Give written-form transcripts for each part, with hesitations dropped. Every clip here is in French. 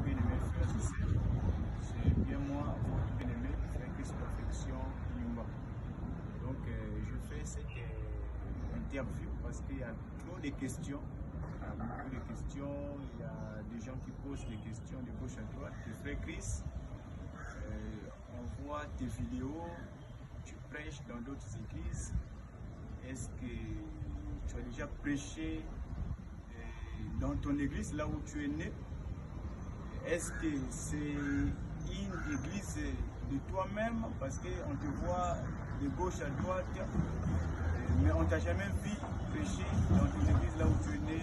Bien-aimés frères et sœurs, c'est bien moi, votre bien-aimé, frère Christ Perfection Yumba. Donc, je fais cette interview parce qu'il y a trop de questions. Il y a beaucoup de questions. Il y a des gens qui posent des questions de gauche à droite. Le frère Christ, on voit tes vidéos, tu prêches dans d'autres églises. Est-ce que tu as déjà prêché dans ton église, là où tu es né? Est-ce que c'est une église de toi-même? Parce qu'on te voit de gauche à droite, mais on ne t'a jamais vu prêcher dans ton église, là où tu es né,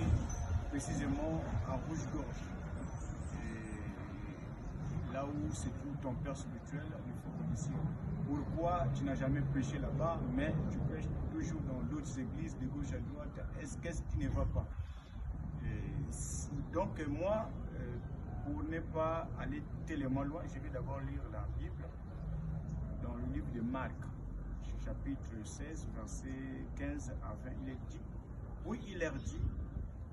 précisément à Rouge-Gorge. Là où se trouve ton père spirituel, il faut ici. Pourquoi tu n'as jamais prêché là-bas, mais tu prêches toujours dans d'autres églises de gauche à droite? Qu'est-ce qui ne va pas? Donc moi, pour ne pas aller tellement loin, je vais d'abord lire la Bible dans le livre de Marc, chapitre 16, verset 15 à 20. Il est dit, oui, il leur dit,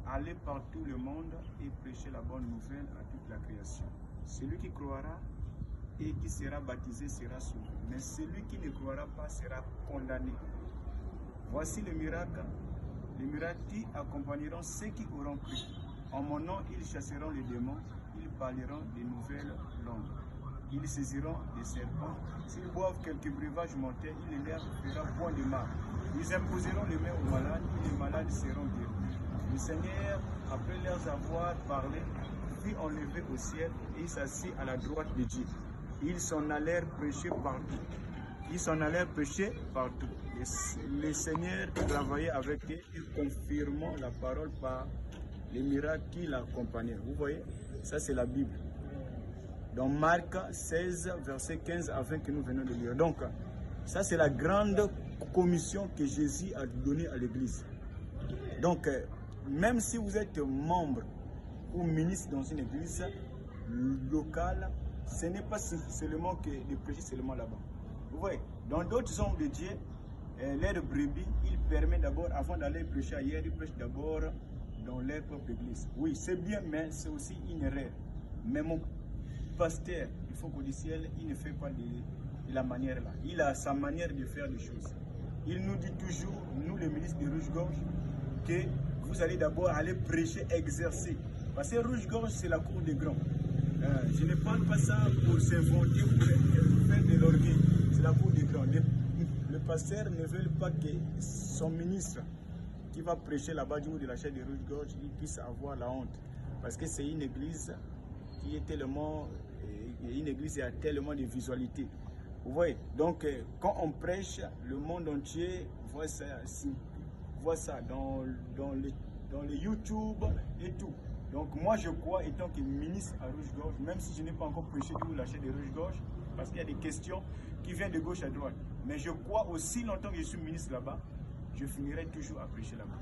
allez par tout le monde et prêchez la bonne nouvelle à toute la création. Celui qui croira et qui sera baptisé sera sauvé, mais celui qui ne croira pas sera condamné. Voici les miracles qui accompagneront ceux qui auront cru. En mon nom, ils chasseront les démons, ils parleront de nouvelles langues, ils saisiront des serpents. S'ils boivent quelques breuvages mortels, il ne leur fera point de mal. Ils imposeront les mains aux malades, et les malades seront guéris. Le Seigneur, après leur avoir parlé, fut enlevé au ciel et il s'assit à la droite de Dieu. Ils s'en allèrent prêcher partout. Le Seigneur travaillait avec eux et confirmant la parole par les miracles qui l'accompagnaient. Vous voyez, ça c'est la Bible. Dans Marc 16, verset 15 à 20 que nous venons de lire. Donc, ça c'est la grande commission que Jésus a donnée à l'Église. Donc, même si vous êtes membre ou ministre dans une église locale, ce n'est pas seulement que de prêcher seulement là-bas. Vous voyez, dans d'autres hommes de Dieu, l'air de brebis, il permet d'abord, avant d'aller prêcher ailleurs, ils prêchent d'abord dans leur propre église. Oui, c'est bien, mais c'est aussi une erreur. Mais mon pasteur, il faut qu'au ciel, il ne fait pas de la manière là. Il a sa manière de faire les choses. Il nous dit toujours, nous les ministres de Rouge-Gorge, que vous allez d'abord aller prêcher, exercer. Parce que Rouge-Gorge, c'est la cour des grands. Je ne parle pas ça pour s'inventer ou pour faire de l'orgueil. C'est la cour des grands. Le pasteur ne veut pas que son ministre qui va prêcher là-bas du haut de la chaîne de Rouge-Gorge, il puisse avoir la honte. Parce que c'est une église qui est tellement... Une église qui a tellement de visualité. Vous voyez, donc quand on prêche, le monde entier voit ça dans les YouTube et tout. Donc moi je crois, étant que ministre à Rouge-Gorge, même si je n'ai pas encore prêché tout la chaîne de Rouge-Gorge, parce qu'il y a des questions qui viennent de gauche à droite. Mais je crois aussi longtemps que je suis ministre là-bas, je finirai toujours à prêcher là-bas.